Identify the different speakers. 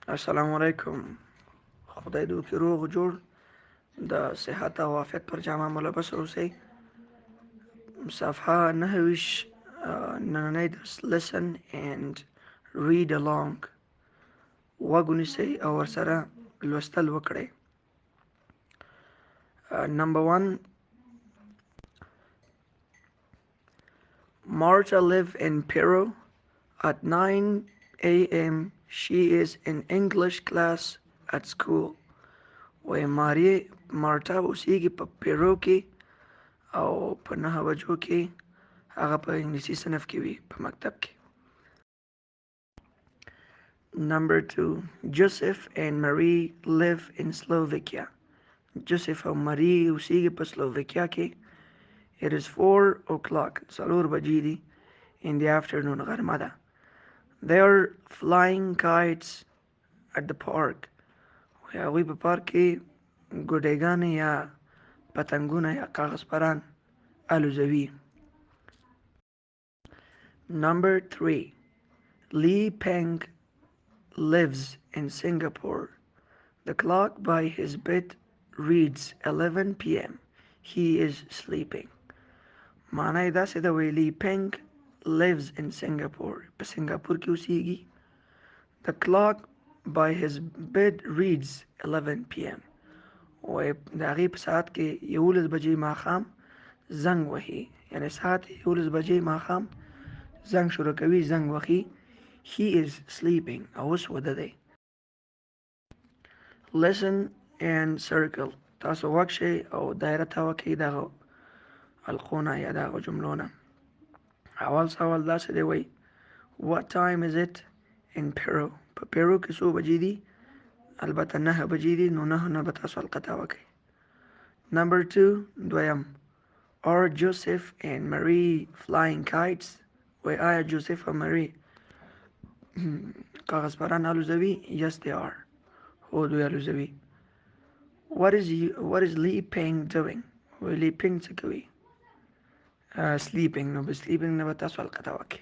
Speaker 1: السلام علیکم. خدای دې وکړي روغ جوړ د صحت او عافیت پر جامه ملبس اوسئ. صفحه 9 نننی درس listen and read along غوږ ونیسئ او ورسره لوستل وکړئ. Number 1. Marta lives in Peru. At 9 a.m. she is in English class at school. وای مارتا اوسیږي په پیرو کې او په 9 بجو کې هغه په انګلیسي صنف کې وي په مکتب کې. Number 2. Joseph and Marie live in Slovakia. Joseph او مری اوسیږي په سلوواکیا کې. It is 4 o'clock. 4 بجې دي in the afternoon. غرمه ده. They are flying kites at the park. هغوی په پارک کې ګوډیګانې یا پتنګونه یا کاغذ پران الوزوي. Number 3. Lee Peng lives in Singapore. The clock by his bed reads 11 p.m. He is sleeping. معنی داسې ده وی Lee Peng lives in Singapore. په سنگاپور کې اوسیږي. The clock by his bed reads 11 p.m. وی د هغې په ساعت کې 11 بجې ماښام زنګ وهي. یعنی ساعت 11 بجې ماښام زنګ شروع کوي، زنګ وهي. He is sleeping. او اوس وده دی. Listen and circle. تاسو غوږ شئ او دایره تاوه کړئ دغه القونه یا دغه جملو نه. اول سوال داسې دی وی What time is it in Peru? په پیرو کې څو بجې دي؟ البته 9 بجې دي، نو 9 نه به تاسو القطه وکړئ. Number 2. دویم Are Joseph and Marie flying kites? وی آیا جوزف او مری کاغذ پران الوزوي؟ Yes they are. هو دوی الوزوي. What is Lee Peng doing? وی Lee Peng څه کوي؟ Sleeping. نو به sleeping نه به تاسو القطه وکړئ.